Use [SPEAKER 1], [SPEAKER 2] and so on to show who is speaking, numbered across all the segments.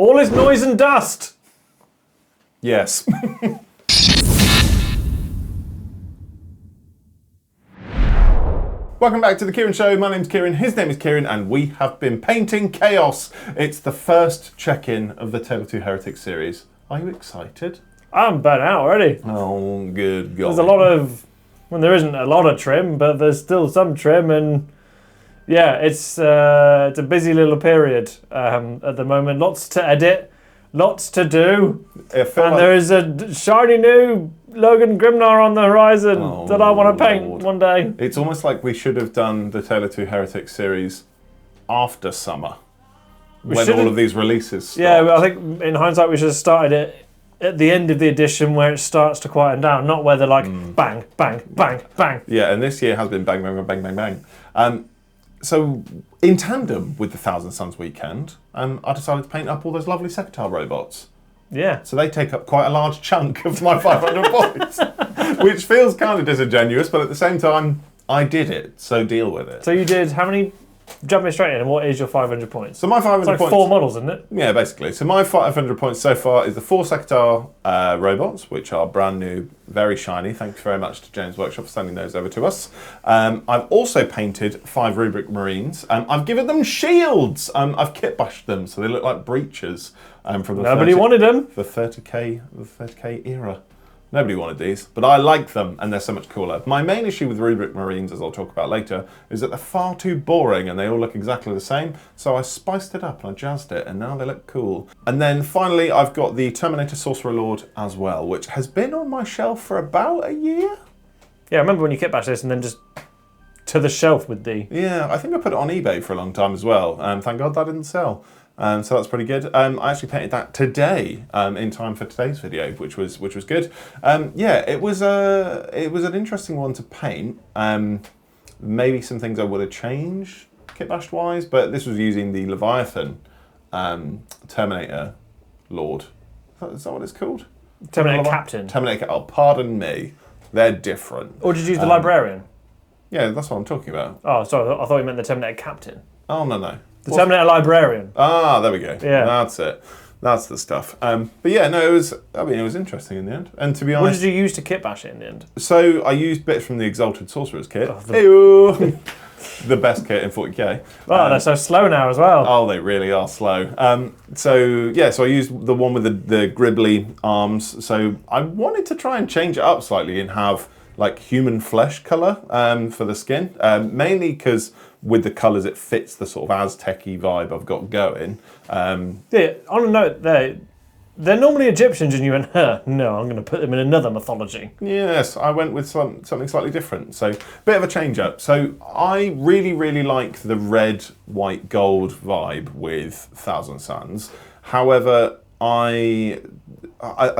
[SPEAKER 1] All is noise and dust.
[SPEAKER 2] Yes. Welcome back to the Kieran Show. My name's Kieran, his name is Kieran, and we have been painting chaos. It's the first check-in of the Tale of Two Heretics series. Are you excited?
[SPEAKER 1] I'm burnt out already.
[SPEAKER 2] Oh, good God.
[SPEAKER 1] There's a lot of, well, there isn't a lot of trim, but there's still some trim, and yeah, it's a busy little period at the moment. Lots to edit, lots to do, and there is a shiny new Logan Grimnar on the horizon that I want to paint one day.
[SPEAKER 2] It's almost like we should have done the Tale of Two Heretics series after summer, when all of these releases start.
[SPEAKER 1] Yeah, I think in hindsight we should have started it at the end of the edition where it starts to quieten down, not where they're like bang, bang, bang, bang.
[SPEAKER 2] Yeah, and this year has been bang, bang, bang, bang, bang. So, in tandem with the Thousand Suns weekend, I decided to paint up all those lovely Secretile robots.
[SPEAKER 1] Yeah.
[SPEAKER 2] So they take up quite a large chunk of my 500 points, which feels kind of disingenuous, but at the same time, I did it, so deal with it.
[SPEAKER 1] So you did, how many, jumping straight in, and what is your 500 points?
[SPEAKER 2] So my 500
[SPEAKER 1] it's like
[SPEAKER 2] points...
[SPEAKER 1] 4 models, isn't it?
[SPEAKER 2] Yeah, basically. So my 500 points so far is the 4 Secretile robots, which are brand new, very shiny. Thank you very much to James Workshop for sending those over to us. I've also painted 5 Rubric Marines. I've given them shields. I've kit-bashed them so they look like breaches from the
[SPEAKER 1] Nobody wanted them.
[SPEAKER 2] The 30k era. Nobody wanted these, but I like them, and they're so much cooler. My main issue with Rubric Marines, as I'll talk about later, is that they're far too boring and they all look exactly the same, so I spiced it up and I jazzed it, and now they look cool. And then finally, I've got the Terminator Sorcerer Lord as well, which has been on my shelf for about a year.
[SPEAKER 1] Yeah, I remember when you kit bashed this and then just to the shelf with the...
[SPEAKER 2] Yeah, I think I put it on eBay for a long time as well, and thank God that didn't sell. So that's pretty good. I actually painted that today in time for today's video, which was good. Yeah, it was an interesting one to paint. Maybe some things I would have changed kitbashed wise, but this was using the Leviathan Terminator Lord. Is that what it's called?
[SPEAKER 1] Terminator Captain.
[SPEAKER 2] Terminator. Oh, pardon me. They're different.
[SPEAKER 1] Or did you use the Librarian?
[SPEAKER 2] Yeah, that's what I'm talking about.
[SPEAKER 1] Oh, sorry. I thought you meant the Terminator Captain.
[SPEAKER 2] Oh no.
[SPEAKER 1] The Terminator Librarian.
[SPEAKER 2] Ah, there we go.
[SPEAKER 1] Yeah.
[SPEAKER 2] That's it. That's the stuff. But yeah, no, it was interesting in the end. And to be honest...
[SPEAKER 1] What did you use to kit bash it in the end?
[SPEAKER 2] So I used bits from the Exalted Sorcerer's kit.
[SPEAKER 1] Oh,
[SPEAKER 2] the best kit in 40k.
[SPEAKER 1] Wow, they're so slow now as well.
[SPEAKER 2] Oh, they really are slow. So I used the one with the gribbly arms. So I wanted to try and change it up slightly and have like human flesh colour for the skin. Mainly because with the colours it fits the sort of Aztec-y vibe I've got going.
[SPEAKER 1] Yeah, on a note, they're normally Egyptians, and you went, no, I'm going to put them in another mythology.
[SPEAKER 2] Yes, I went with something slightly different. So, bit of a change up. So, I really, really like the red, white, gold vibe with Thousand Suns. However, I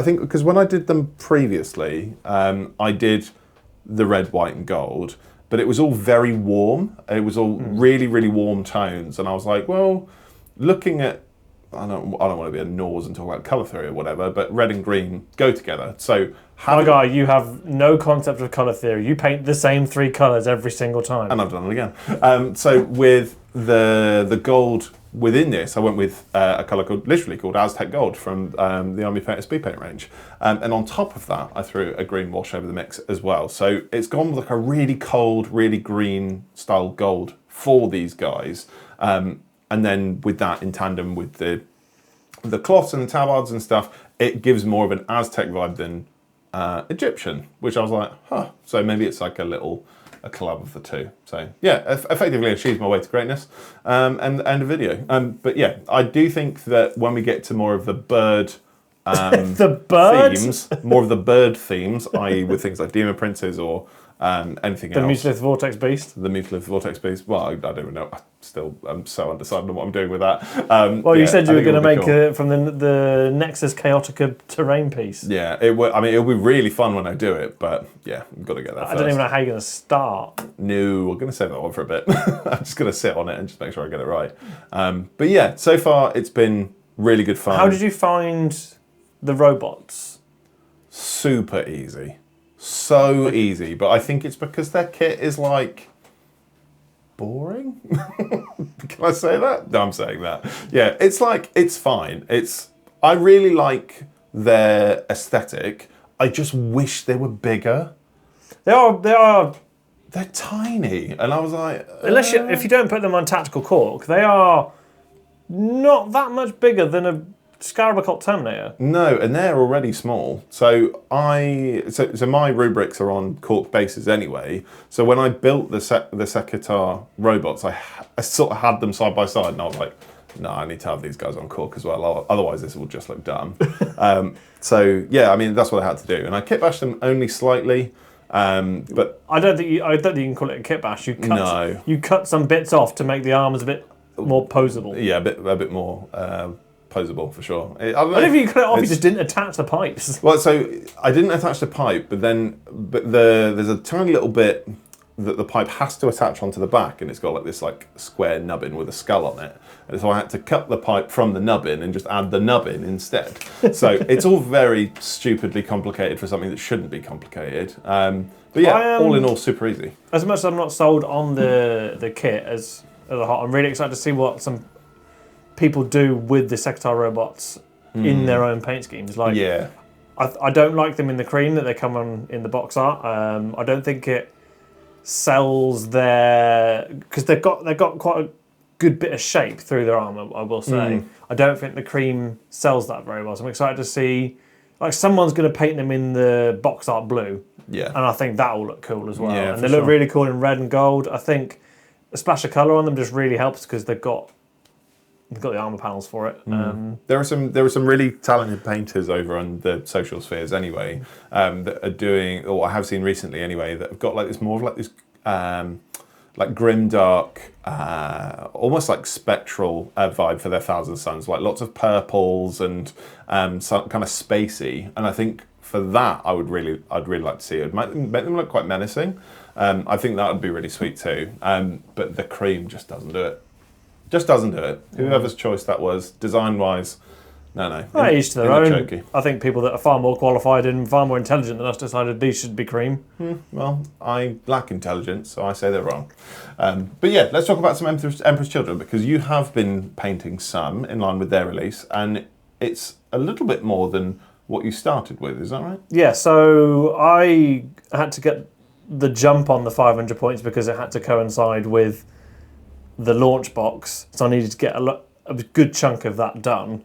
[SPEAKER 2] think, because when I did them previously, I did the red, white and gold, but it was all very warm. It was all really, really warm tones. And I was like, well, looking at, I don't want to be a nose and talk about colour theory or whatever, but red and green go together. So,
[SPEAKER 1] my guy, you have no concept of colour theory. You paint the same 3 colours every single time.
[SPEAKER 2] And I've done it again. So with the gold within this, I went with a colour literally called Aztec Gold from the Army Painter Speed Paint range. And on top of that, I threw a green wash over the mix as well. So it's gone with like a really cold, really green style gold for these guys. And then with that in tandem with the cloths and the tabards and stuff, it gives more of an Aztec vibe than Egyptian, which I was like, so maybe it's like a collab of the two. So yeah, effectively I achieved my way to greatness and a video. But yeah, I do think that when we get to more of the bird themes, more of the bird themes, i.e. with things like Demon Princes or anything else.
[SPEAKER 1] The Mutalith Vortex Beast.
[SPEAKER 2] The Mutalith Vortex Beast. Well, I don't even know. I'm so undecided on what I'm doing with that.
[SPEAKER 1] Well, you said you were going to make it from the Nexus Chaotica terrain piece.
[SPEAKER 2] Yeah, it'll be really fun when I do it, but yeah, I've got to get that first.
[SPEAKER 1] I don't even know how you're going to start.
[SPEAKER 2] No, we're going to save that one for a bit. I'm just going to sit on it and just make sure I get it right. But yeah, so far it's been really good fun.
[SPEAKER 1] How did you find the robots?
[SPEAKER 2] Super easy. So easy, but I think it's because their kit is like boring. Can I say that? No, I'm saying that. Yeah, it's fine. I really like their aesthetic. I just wish they were bigger.
[SPEAKER 1] They are.
[SPEAKER 2] They're tiny, and I was like,
[SPEAKER 1] if you don't put them on tactical cork, they are not that much bigger than a Scarab Occult Terminator.
[SPEAKER 2] No, and they're already small. So my rubrics are on cork bases anyway. So when I built the Sekitar robots, I sort of had them side by side, and I was like, no, I need to have these guys on cork as well. Otherwise, this will just look dumb. So yeah, I mean that's what I had to do, and I kit bashed them only slightly. But
[SPEAKER 1] I don't think you can call it a kit bash. You cut some bits off to make the arms a bit more posable.
[SPEAKER 2] Yeah, a bit more posable for sure. I
[SPEAKER 1] don't know if you cut it off. You just didn't attach the pipes.
[SPEAKER 2] Well, so I didn't attach the pipe, but there's a tiny little bit that the pipe has to attach onto the back, and it's got like this square nubbin with a skull on it. And so I had to cut the pipe from the nubbin and just add the nubbin instead. So it's all very stupidly complicated for something that shouldn't be complicated. But yeah, all in all, super easy.
[SPEAKER 1] As much as I'm not sold on the kit as a whole, I'm really excited to see what some people do with the Sekitar robots in their own paint schemes. I don't like them in the cream that they come on in the box art. I don't think it sells because they've got quite a good bit of shape through their armour, I will say. I don't think the cream sells that very well. So I'm excited to see, someone's going to paint them in the box art blue.
[SPEAKER 2] Yeah.
[SPEAKER 1] And I think that will look cool as well.
[SPEAKER 2] Yeah,
[SPEAKER 1] and they look really cool in red and gold. I think a splash of colour on them just really helps because they've got the armour panels for it.
[SPEAKER 2] There are some really talented painters over on the social spheres anyway, that are doing, or I have seen recently anyway, that have got this grimdark, almost like spectral vibe for their Thousand Suns, lots of purples and some kind of spacey. And I think for that, I'd really like to see it. Make them look quite menacing. I think that would be really sweet too. But the cream just doesn't do it. Just doesn't do it. Whoever's choice that was, design-wise, no.
[SPEAKER 1] Each to their own. I think people that are far more qualified and far more intelligent than us decided these should be cream.
[SPEAKER 2] Well, I lack intelligence, so I say they're wrong. But yeah, let's talk about some Emperor's Children, because you have been painting some in line with their release, and it's a little bit more than what you started with, is that right?
[SPEAKER 1] Yeah, so I had to get the jump on the 500 points because it had to coincide with the launch box, so I needed to get a good chunk of that done.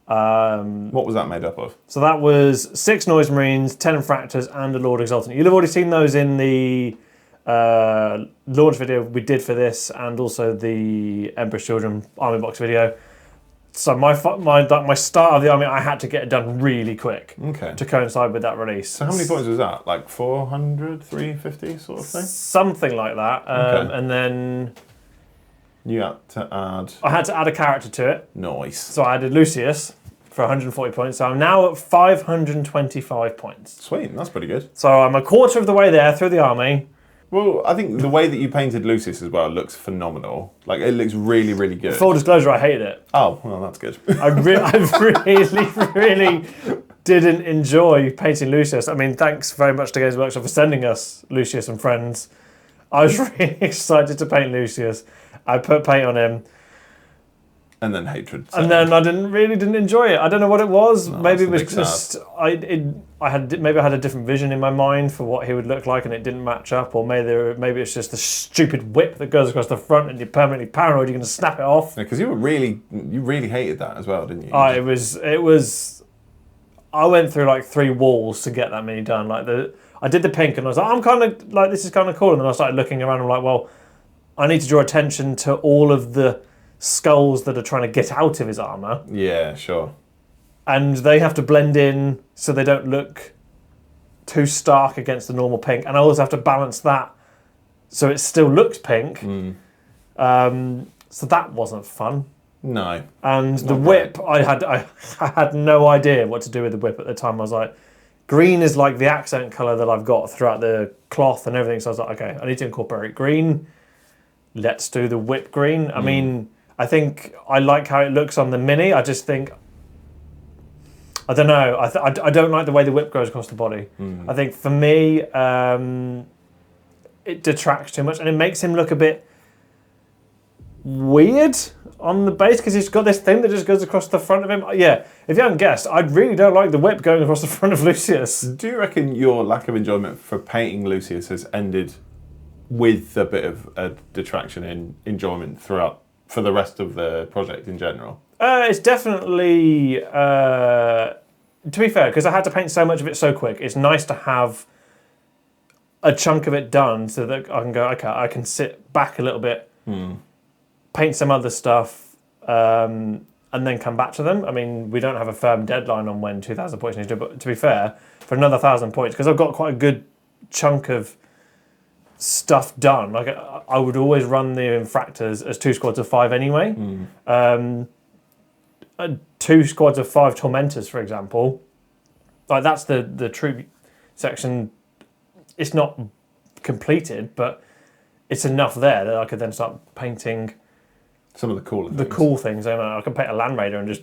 [SPEAKER 2] What was that made up of?
[SPEAKER 1] So that was 6 Noise Marines, 10 Infractors, and a Lord Exultant. You'll have already seen those in the launch video we did for this, and also the Emperor's Children army box video. So my start of the army, I had to get it done really quick to coincide with that release.
[SPEAKER 2] So how many points was that? 400, 350 sort of thing?
[SPEAKER 1] Something like that. And then
[SPEAKER 2] you had to add...
[SPEAKER 1] I had to add a character to it.
[SPEAKER 2] Nice.
[SPEAKER 1] So I added Lucius for 140 points. So I'm now at 525 points.
[SPEAKER 2] Sweet, that's pretty good.
[SPEAKER 1] So I'm a quarter of the way there through the army.
[SPEAKER 2] Well, I think the way that you painted Lucius as well looks phenomenal. It looks really, really good.
[SPEAKER 1] Full disclosure, I hated it.
[SPEAKER 2] Oh, well, that's good.
[SPEAKER 1] I really didn't enjoy painting Lucius. I mean, thanks very much to Games Workshop for sending us Lucius and Friends. I was really excited to paint Lucius. I put paint on him.
[SPEAKER 2] And then hatred.
[SPEAKER 1] And then I didn't enjoy it. I don't know what it was.
[SPEAKER 2] No,
[SPEAKER 1] maybe it was just I had a different vision in my mind for what he would look like, and it didn't match up. Or maybe it's just the stupid whip that goes across the front, and you're permanently paranoid you're going to snap it off.
[SPEAKER 2] Yeah, because you really hated that as well, didn't you?
[SPEAKER 1] It was. I went through 3 walls to get that many done. I did the pink, and I was like, I'm kind of this is kind of cool. And then I started looking around, and I'm like, well, I need to draw attention to all of the skulls that are trying to get out of his armour.
[SPEAKER 2] Yeah, sure.
[SPEAKER 1] And they have to blend in so they don't look too stark against the normal pink. And I also have to balance that so it still looks pink. So that wasn't fun.
[SPEAKER 2] No.
[SPEAKER 1] And the whip, I had no idea what to do with the whip at the time. I was like, green is the accent colour that I've got throughout the cloth and everything. So I was like, okay, I need to incorporate green. Let's do the whip green. I mean, I think I like how it looks on the mini. I just think, I don't know. I don't like the way the whip goes across the body. I think for me, it detracts too much, and it makes him look a bit weird on the base because he's got this thing that just goes across the front of him. Yeah, if you haven't guessed, I really don't like the whip going across the front of Lucius.
[SPEAKER 2] Do you reckon your lack of enjoyment for painting Lucius has ended with a bit of a detraction in enjoyment throughout for the rest of the project in general?
[SPEAKER 1] It's definitely, to be fair, because I had to paint so much of it so quick, it's nice to have a chunk of it done so that I can go, okay, I can sit back a little bit, paint some other stuff, and then come back to them. I mean, we don't have a firm deadline on when 2,000 points needs to, but to be fair, for another 1,000 points, because I've got quite a good chunk of stuff done. Like I would always run the infractors as 2 squads of 5 anyway. 2 squads of 5 tormentors, for example, like that's the troop section. It's not completed, but it's enough there that I could then start painting
[SPEAKER 2] some of the
[SPEAKER 1] cool things. I can paint a Land Raider and just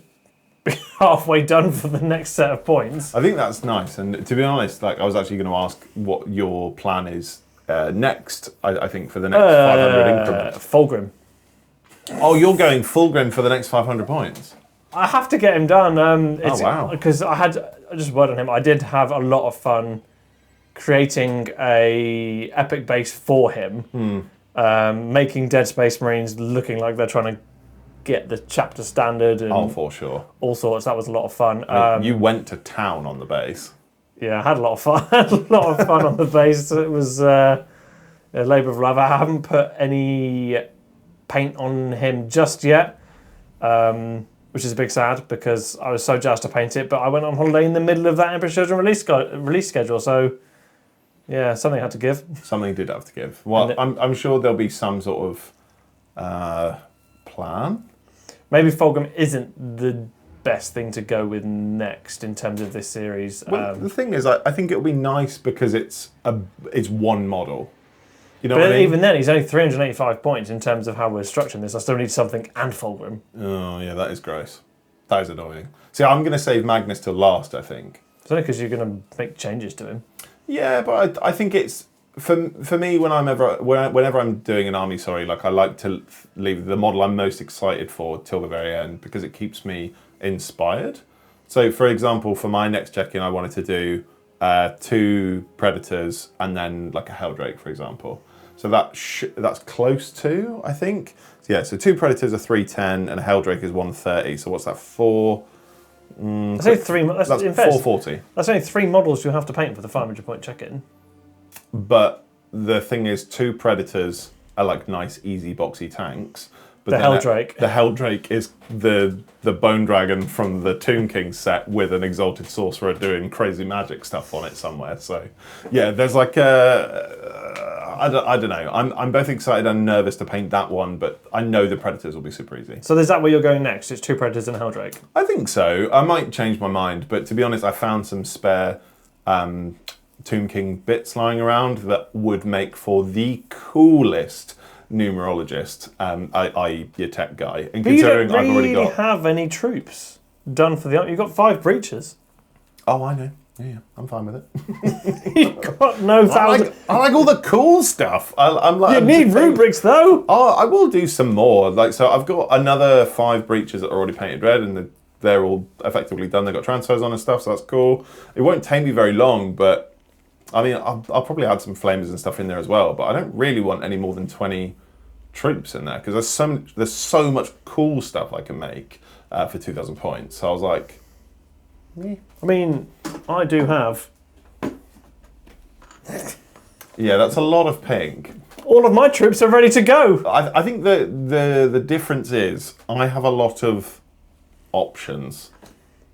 [SPEAKER 1] be halfway done for the next set of points.
[SPEAKER 2] I think that's nice. And to be honest, like I was actually going to ask what your plan is next. I think for the next 500 increment.
[SPEAKER 1] Fulgrim.
[SPEAKER 2] Oh, you're going Fulgrim for the next 500 points.
[SPEAKER 1] I have to get him done.
[SPEAKER 2] Oh wow!
[SPEAKER 1] Because I just word on him. I did have a lot of fun creating a epic base for him, making Dead Space Marines looking like they're trying to get the chapter standard and
[SPEAKER 2] for sure,
[SPEAKER 1] all sorts. That was a lot of fun.
[SPEAKER 2] You went to town on the base.
[SPEAKER 1] Yeah, I had a lot of fun. A lot of fun on the base. It was a labour of love. I haven't put any paint on him just yet, which is a big sad because I was so jazzed to paint it. But I went on holiday in the middle of that Emperor's Children release schedule, so. Yeah, something had to give.
[SPEAKER 2] Something did have to give. Well, I'm sure there'll be some sort of plan.
[SPEAKER 1] Maybe Fulgrim isn't the best thing to go with next in terms of this series.
[SPEAKER 2] Well, the thing is, I think it'll be nice because it's one model. You know
[SPEAKER 1] but
[SPEAKER 2] what I mean?
[SPEAKER 1] Even then, he's only 385 points in terms of how we're structuring this. I still need something and Fulgrim.
[SPEAKER 2] Oh, yeah, that is gross. That is annoying. See, I'm going to save Magnus till last, I think.
[SPEAKER 1] It's only because you're going to make changes to him.
[SPEAKER 2] Yeah, but I think it's for me whenever I'm doing an army. Like I like to leave the model I'm most excited for till the very end because it keeps me inspired. So, for example, for my next check-in, I wanted to do 2 predators and then like a Helldrake, for example. So that's close to, I think. So, yeah, so 2 predators are 310 and a Helldrake is 130. So what's that? 4.
[SPEAKER 1] That's only 3. That's
[SPEAKER 2] 440.
[SPEAKER 1] That's only 3 models you have to paint for the 500 point check-in.
[SPEAKER 2] But the thing is, 2 predators are like nice, easy, boxy tanks. But
[SPEAKER 1] the Helldrake.
[SPEAKER 2] The Helldrake is the Bone Dragon from the Tomb King set with an Exalted Sorcerer doing crazy magic stuff on it somewhere. So, yeah, there's like I don't know. I'm both excited and nervous to paint that one, but I know the Predators will be super easy.
[SPEAKER 1] So is that where you're going next? It's 2 Predators and a Helldrake?
[SPEAKER 2] I think so. I might change my mind, but to be honest, I found some spare Tomb King bits lying around that would make for the coolest numerologist, i.e. your tech guy. And
[SPEAKER 1] but
[SPEAKER 2] considering
[SPEAKER 1] you don't
[SPEAKER 2] I've already got...
[SPEAKER 1] have any troops done for the army. You've got 5 breaches.
[SPEAKER 2] Oh, I know. Yeah, I'm fine with it.
[SPEAKER 1] You've got no thousand...
[SPEAKER 2] I like all the cool stuff.
[SPEAKER 1] You need rubrics, though.
[SPEAKER 2] Oh, I will do some more. So I've got another 5 breaches that are already painted red, and they're all effectively done. They've got transfers on and stuff, so that's cool. It won't take me very long, but I mean, I'll probably add some flamers and stuff in there as well. But I don't really want any more than 20 troops in there because there's so much cool stuff I can make for 2,000 points. So I was like,
[SPEAKER 1] yeah. I mean, I do have.
[SPEAKER 2] Yeah, that's a lot of pink.
[SPEAKER 1] All of my troops are ready to go.
[SPEAKER 2] I think the difference is I have a lot of options.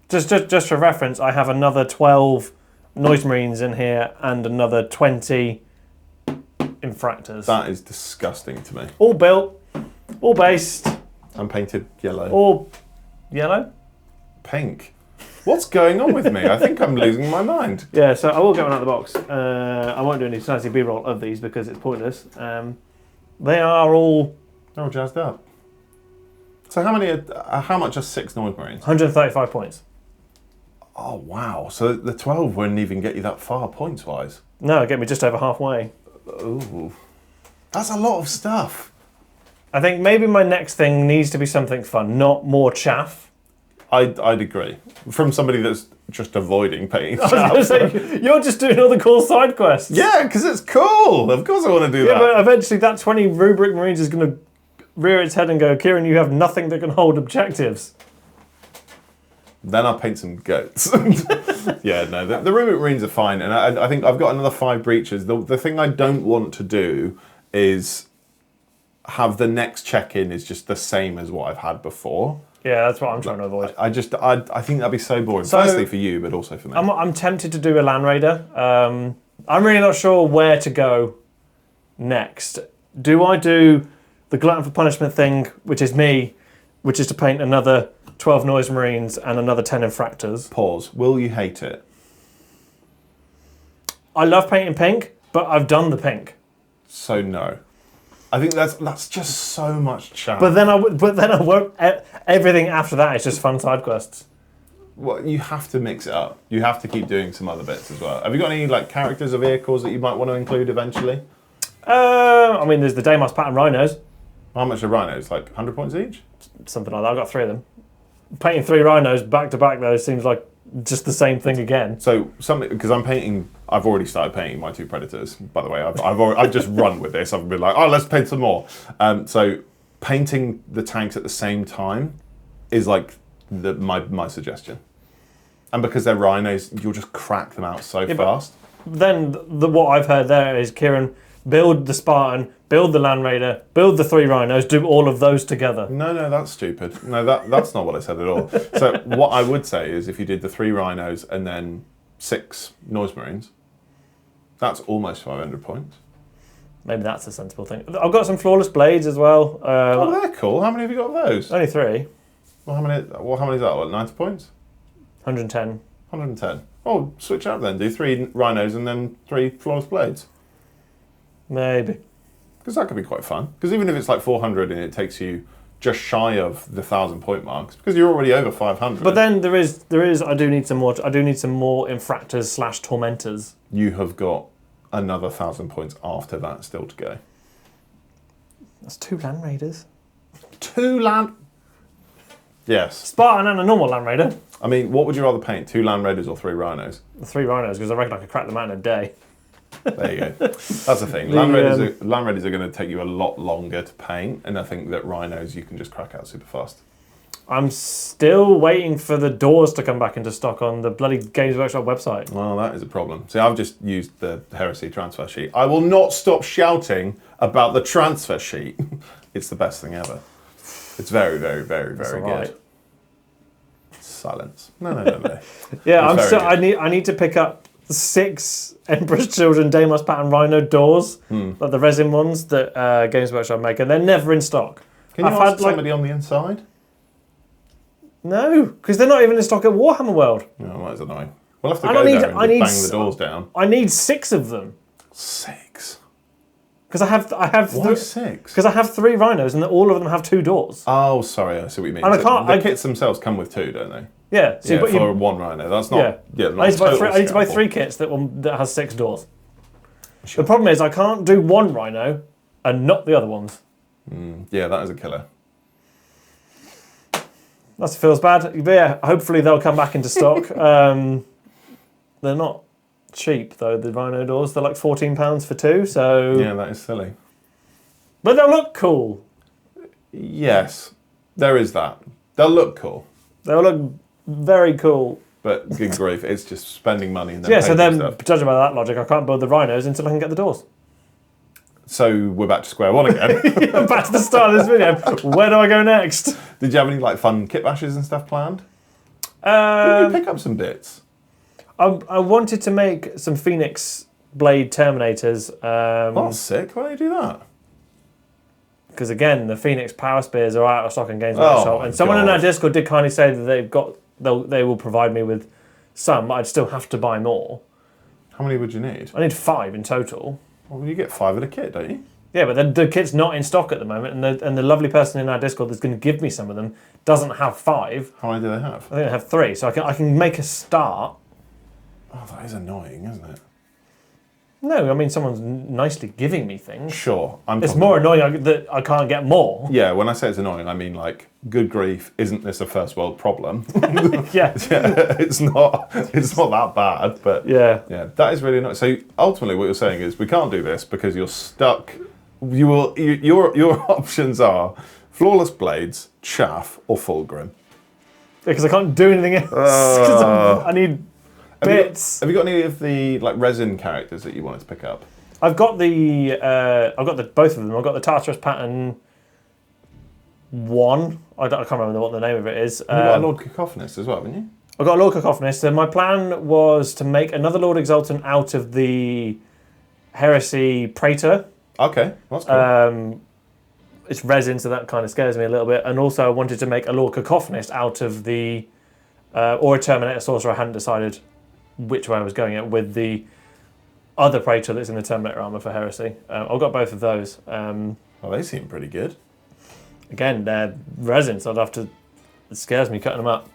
[SPEAKER 1] Just for reference, I have another 12 Noise Marines in here and another 20 Infractors.
[SPEAKER 2] That is disgusting to me.
[SPEAKER 1] All built, all based.
[SPEAKER 2] And painted yellow.
[SPEAKER 1] All yellow?
[SPEAKER 2] Pink. What's going on with me? I think I'm losing my mind.
[SPEAKER 1] Yeah, so I will get one out of the box. I won't do any fancy B-roll of these because it's pointless. They are all
[SPEAKER 2] jazzed up. So how much are 6 Noise Marines?
[SPEAKER 1] 135 points.
[SPEAKER 2] Oh, wow. So the 12 wouldn't even get you that far points-wise?
[SPEAKER 1] No, get me just over halfway.
[SPEAKER 2] Ooh. That's a lot of stuff.
[SPEAKER 1] I think maybe my next thing needs to be something fun, not more chaff.
[SPEAKER 2] I'd agree. From somebody that's just avoiding painting.
[SPEAKER 1] I was going to say, you're just doing all the cool side quests.
[SPEAKER 2] Yeah, because it's cool. Of course I want to do that.
[SPEAKER 1] Yeah, but eventually that 20 Rubric Marines is going to rear its head and go, Kieran, you have nothing that can hold objectives.
[SPEAKER 2] Then I'll paint some goats. Yeah, no, the Rubric Marines are fine. And I think I've got another 5 breaches. The thing I don't want to do is have the next check-in is just the same as what I've had before.
[SPEAKER 1] Yeah, that's what I'm trying to avoid.
[SPEAKER 2] I think that'd be so boring.
[SPEAKER 1] So,
[SPEAKER 2] Firstly for you, but also for me.
[SPEAKER 1] I'm tempted to do a Land Raider. I'm really not sure where to go next. Do I do the Glutton for Punishment thing, which is me, which is to paint another 12 Noise Marines and another 10 Infractors?
[SPEAKER 2] Pause. Will you hate it?
[SPEAKER 1] I love painting pink, but I've done the pink.
[SPEAKER 2] So no. I think that's just so much chat.
[SPEAKER 1] But then I won't. Everything after that is just fun side quests.
[SPEAKER 2] Well, you have to mix it up. You have to keep doing some other bits as well. Have you got any like characters or vehicles that you might want to include eventually?
[SPEAKER 1] I mean, there's the Deimos pattern rhinos.
[SPEAKER 2] How much are rhinos? Like 100 points each?
[SPEAKER 1] Something like that. I've got 3 of them. Painting 3 rhinos back to back though seems like just the same thing again.
[SPEAKER 2] So something because I've already started painting my 2 predators. By the way, I've just run with this. I've been like, oh, let's paint some more. So painting the tanks at the same time is like my suggestion. And because they're rhinos, you'll just crack them out so fast.
[SPEAKER 1] Then what I've heard there is, Kieran, build the Spartan, build the Land Raider, build the 3 rhinos, do all of those together.
[SPEAKER 2] No, that's stupid. No, that's not what I said at all. So what I would say is if you did the 3 rhinos and then 6 Noise Marines, that's almost 500 points.
[SPEAKER 1] Maybe that's a sensible thing. I've got some Flawless Blades as well.
[SPEAKER 2] Oh, they're cool. How many have you got of those?
[SPEAKER 1] Only 3.
[SPEAKER 2] Well, how many is that? What, 90 points?
[SPEAKER 1] 110.
[SPEAKER 2] 110. Oh, switch out then. Do 3 rhinos and then 3 Flawless Blades. Maybe. Because that could be quite fun. Because even if it's like 400 and it takes you just shy of the 1,000 point marks, because you're already over 500.
[SPEAKER 1] But then there is. I do need some more infractors / tormentors.
[SPEAKER 2] You have got another 1,000 points after that still to go.
[SPEAKER 1] That's 2 Land Raiders.
[SPEAKER 2] 2 land. Yes.
[SPEAKER 1] Spartan and a normal Land Raider.
[SPEAKER 2] I mean, what would you rather paint? 2 Land Raiders or 3 rhinos?
[SPEAKER 1] 3 rhinos, because I reckon I could crack them out in a day.
[SPEAKER 2] There you go. That's the thing. Land Raiders are going to take you a lot longer to paint, and I think that rhinos you can just crack out super fast.
[SPEAKER 1] I'm still waiting for the doors to come back into stock on the bloody Games Workshop website.
[SPEAKER 2] Well, that is a problem. See, I've just used the Heresy transfer sheet. I will not stop shouting about the transfer sheet. It's the best thing ever. It's very, very, very, very good. Silence. No.
[SPEAKER 1] Yeah, I need to pick up 6 Emperor's Children Deimos pattern Rhino doors, like the resin ones that Games Workshop make, and they're never in stock.
[SPEAKER 2] Can you ask somebody on the inside?
[SPEAKER 1] No, because they're not even in stock at Warhammer World.
[SPEAKER 2] No, that is annoying. We'll have to go there and bang the doors down.
[SPEAKER 1] I need 6 of them.
[SPEAKER 2] 6?
[SPEAKER 1] Because I have.
[SPEAKER 2] Why 6?
[SPEAKER 1] Because I have 3 rhinos and all of them have 2 doors.
[SPEAKER 2] Oh, sorry, I see what you mean.
[SPEAKER 1] And
[SPEAKER 2] the kits themselves come with 2, don't they?
[SPEAKER 1] Yeah.
[SPEAKER 2] So for 1 rhino, that's not.
[SPEAKER 1] Yeah. I need to buy 3 kits that has 6 doors. Sure. The problem is I can't do 1 rhino and not the other ones.
[SPEAKER 2] Yeah, that is a killer.
[SPEAKER 1] That feels bad. But yeah, hopefully they'll come back into stock. They're not cheap though, the rhino doors. They're like £14 for 2, so...
[SPEAKER 2] Yeah, that is silly.
[SPEAKER 1] But they'll look cool.
[SPEAKER 2] Yes, there is that. They'll look cool.
[SPEAKER 1] They'll look very cool.
[SPEAKER 2] But good grief, it's just spending money and then
[SPEAKER 1] so then,
[SPEAKER 2] stuff.
[SPEAKER 1] judging by that logic, I can't build the rhinos until I can get the doors.
[SPEAKER 2] So we're back to square one again.
[SPEAKER 1] Back to the start of this video. Where do I go next?
[SPEAKER 2] Did you have any like fun kit bashes and stuff planned? Did you pick up some bits?
[SPEAKER 1] I wanted to make some Phoenix Blade Terminators.
[SPEAKER 2] That's sick. Why don't you do that?
[SPEAKER 1] Because again, the Phoenix Power Spears are out of stock in Games Workshop, and someone in our Discord did kindly say that they will provide me with some. But I'd still have to buy more.
[SPEAKER 2] How many would you need?
[SPEAKER 1] I need 5 in total.
[SPEAKER 2] Well, you get 5 of the kit, don't you?
[SPEAKER 1] Yeah, but the kit's not in stock at the moment, and the lovely person in our Discord that's going to give me some of them doesn't have 5.
[SPEAKER 2] How many do they have?
[SPEAKER 1] I think they have 3, so I can make a start.
[SPEAKER 2] Oh, that is annoying, isn't it?
[SPEAKER 1] No, I mean someone's nicely giving me things.
[SPEAKER 2] Sure.
[SPEAKER 1] It's more annoying that I can't get more.
[SPEAKER 2] Yeah, when I say it's annoying, I mean like, good grief, isn't this a first world problem?
[SPEAKER 1] Yeah.
[SPEAKER 2] It's not that bad, but
[SPEAKER 1] Yeah.
[SPEAKER 2] that is really annoying. So ultimately what you're saying is we can't do this because you're stuck. Your options are Flawless Blades, Chaff, or Fulgrim.
[SPEAKER 1] Because I can't do anything else. 'Cause I need bits.
[SPEAKER 2] Have you got any of the like resin characters that you wanted to pick up?
[SPEAKER 1] I've got the both of them. I've got the Tartarus pattern 1. I can't remember what the name of it is.
[SPEAKER 2] You've got a Lord Cacophonist as well, haven't you?
[SPEAKER 1] I've got a Lord Cacophonist, and my plan was to make another Lord Exultant out of the Heresy Praetor.
[SPEAKER 2] Okay, that's cool.
[SPEAKER 1] It's resin, so that kind of scares me a little bit. And also I wanted to make a Lord Cacophonist out of the or a Terminator Sorcerer. I hadn't decided which way I was going at with the other Praetor that's in the Terminator armor for Heresy. I've got both of those.
[SPEAKER 2] Well, they seem pretty good.
[SPEAKER 1] Again, they're resin, so it scares me cutting them up.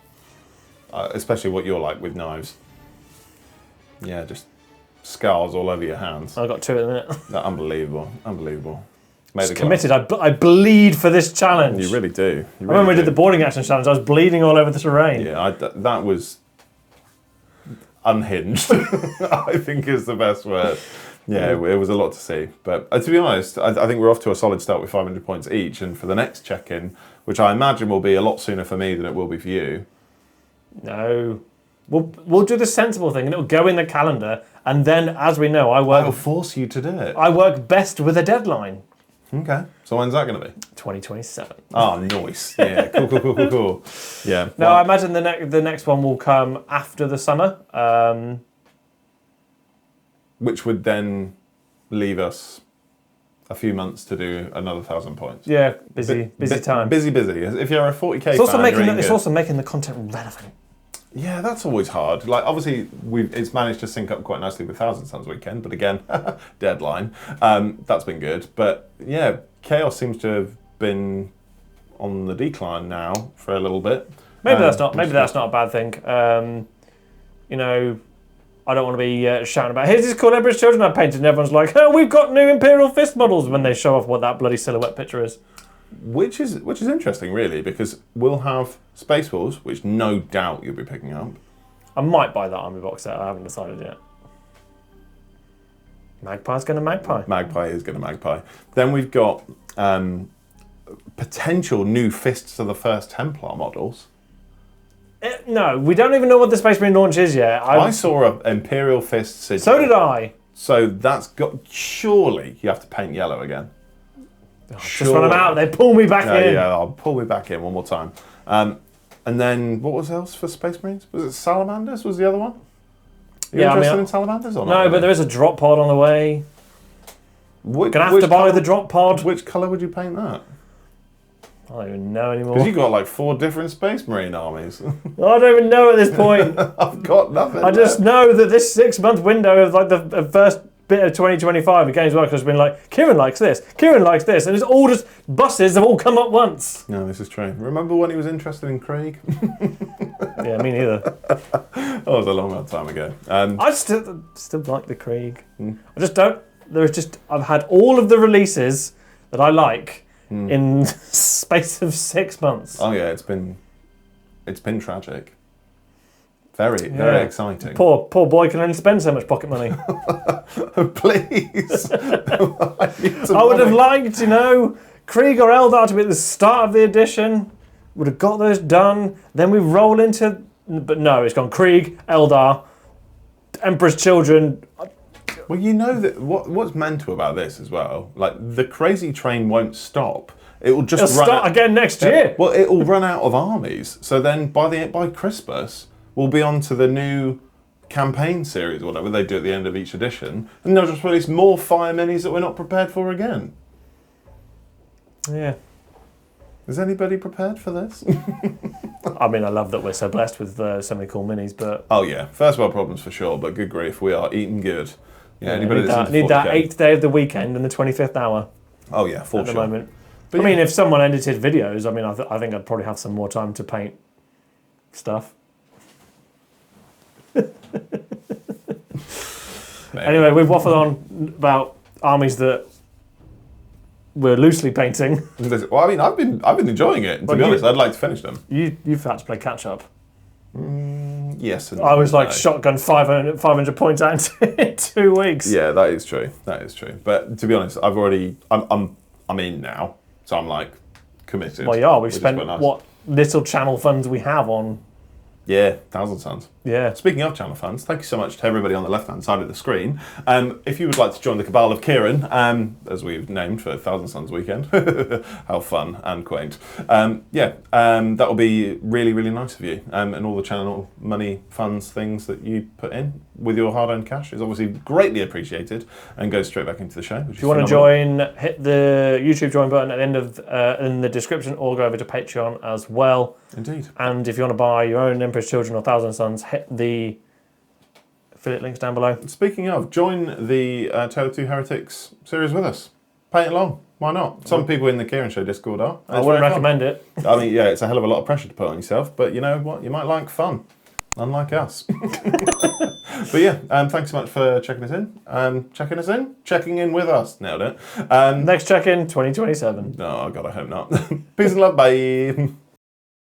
[SPEAKER 2] Especially what you're like with knives. Yeah, just scars all over your hands.
[SPEAKER 1] I've got 2 at the minute.
[SPEAKER 2] Unbelievable. Unbelievable.
[SPEAKER 1] Just committed. I bleed for this challenge.
[SPEAKER 2] You really do.
[SPEAKER 1] I remember we did the boarding action challenge. I was bleeding all over the terrain.
[SPEAKER 2] Yeah, that was unhinged. I think is the best word. Yeah, it was a lot to see. But to be honest, I think we're off to a solid start with 500 points each. And for the next check-in, which I imagine will be a lot sooner for me than it will be for you.
[SPEAKER 1] No. We'll do the sensible thing, and it'll go in the calendar. And then, as we know, I
[SPEAKER 2] will force you to do it.
[SPEAKER 1] I work best with a deadline.
[SPEAKER 2] Okay. So when's that going to be?
[SPEAKER 1] 2027.
[SPEAKER 2] Oh, nice. Yeah. Cool. Yeah.
[SPEAKER 1] No, I imagine the next one will come after the summer.
[SPEAKER 2] Which would then leave us a few months to do another 1,000 points.
[SPEAKER 1] Yeah, busy time.
[SPEAKER 2] Busy. If you're a 40k
[SPEAKER 1] it's also
[SPEAKER 2] fan,
[SPEAKER 1] it's also making the content relevant.
[SPEAKER 2] Yeah, that's always hard. Like, obviously, it's managed to sync up quite nicely with Thousand Suns weekend, but again, deadline. That's been good. But yeah, Chaos seems to have been on the decline now for a little bit.
[SPEAKER 1] Maybe that's not a bad thing. You know, I don't want to be shouting about, here's these cool Emperor's Children I painted, and everyone's like, oh, we've got new Imperial Fist models, when they show off what that bloody silhouette picture is.
[SPEAKER 2] Which is interesting, really, because we'll have Space Wars, which no doubt you'll be picking up.
[SPEAKER 1] I might buy that army box set. I haven't decided yet. Magpie's going to magpie.
[SPEAKER 2] Magpie is going to magpie. Then we've got potential new Fists of the First Templar models.
[SPEAKER 1] No, we don't even know what the Space Marine launch is yet.
[SPEAKER 2] I saw an Imperial Fist sigil.
[SPEAKER 1] So did I.
[SPEAKER 2] So that's got... Surely you have to paint yellow again.
[SPEAKER 1] Just when I'm out, they pull me back in.
[SPEAKER 2] Yeah, I'll pull me back in one more time. And then, what was else for Space Marines? Was it Salamanders was the other one? Are you interested in Salamanders or not?
[SPEAKER 1] No, but there is a drop pod on the way. Gonna have to buy the drop pod.
[SPEAKER 2] Which colour would you paint that?
[SPEAKER 1] I don't even know anymore.
[SPEAKER 2] Because you've got like 4 different Space Marine armies.
[SPEAKER 1] I don't even know at this point.
[SPEAKER 2] I've got nothing.
[SPEAKER 1] I just know that this 6-month window of like the first bit of 2025 it games work has been like, Kieran likes this, and it's all just buses have all come up once.
[SPEAKER 2] No, this is true. Remember when he was interested in Krieg?
[SPEAKER 1] Yeah, me neither.
[SPEAKER 2] That was a long time ago.
[SPEAKER 1] I still like the Krieg. I just don't. I've had all of the releases that I like in space of 6 months.
[SPEAKER 2] Oh yeah, it's been tragic. Very exciting.
[SPEAKER 1] Poor boy can only spend so much pocket money.
[SPEAKER 2] Please.
[SPEAKER 1] I would have liked, Krieg or Eldar to be at the start of the edition. Would have got those done. Then we roll into... But no, it's gone Krieg, Eldar, Emperor's Children.
[SPEAKER 2] Well, you know that what's mental about this as well, like the crazy train won't stop. It'll
[SPEAKER 1] start again next year.
[SPEAKER 2] Well, it'll run out of armies. So then by Christmas, we'll be on to the new campaign series, or whatever they do at the end of each edition, and they'll just release more fire minis that we're not prepared for again.
[SPEAKER 1] Yeah.
[SPEAKER 2] Is anybody prepared for this?
[SPEAKER 1] I mean, I love that we're so blessed with so many cool minis, but...
[SPEAKER 2] Oh yeah, first world problems for sure, but good grief, we are eating good. Yeah, anybody
[SPEAKER 1] need that 8th day of the weekend and the 25th hour.
[SPEAKER 2] Oh yeah, for sure.
[SPEAKER 1] At the moment. But I mean, if someone edited videos, I mean, I think I'd probably have some more time to paint stuff.
[SPEAKER 2] me.
[SPEAKER 1] Anyway, we've waffled on about armies that we're loosely painting.
[SPEAKER 2] Well, I mean, I've been enjoying it. To be honest, I'd like to finish them.
[SPEAKER 1] You've had to play catch up.
[SPEAKER 2] Yes.
[SPEAKER 1] I was like
[SPEAKER 2] no.
[SPEAKER 1] shotgun 500 points out in 2 weeks.
[SPEAKER 2] Yeah, that is true. That is true. But to be honest, I'm in now, so I'm like committed.
[SPEAKER 1] Well, yeah, we've
[SPEAKER 2] which is
[SPEAKER 1] spent
[SPEAKER 2] quite nice.
[SPEAKER 1] what little channel funds we have on.
[SPEAKER 2] Yeah, Thousand Suns.
[SPEAKER 1] Yeah.
[SPEAKER 2] Speaking of channel funds, thank you so much to everybody on the left-hand side of the screen. If you would like to join the Cabal of Kieran, as we've named for Thousand Suns weekend, how fun and quaint. That will be really, really nice of you. And all the channel money, funds, things that you put in with your hard-earned cash is obviously greatly appreciated and goes straight back into the show.
[SPEAKER 1] If you want to join, hit the YouTube join button at the end of in the description, or go over to Patreon as well.
[SPEAKER 2] Indeed.
[SPEAKER 1] And if you want to buy your own Emperor's Children or Thousand Sons, hit the affiliate links down below.
[SPEAKER 2] Speaking of, join the Tale of Two Heretics series with us. Paint along. Why not? Some people in the Kieran Show Discord are.
[SPEAKER 1] I wouldn't recommend it.
[SPEAKER 2] I mean, yeah, it's a hell of a lot of pressure to put on yourself, but you know what? You might like fun, unlike us. But yeah, thanks so much for checking us in. Checking in with us. Nailed it.
[SPEAKER 1] Next check-in, 2027.
[SPEAKER 2] Oh, God, I hope not. Peace and love. Bye.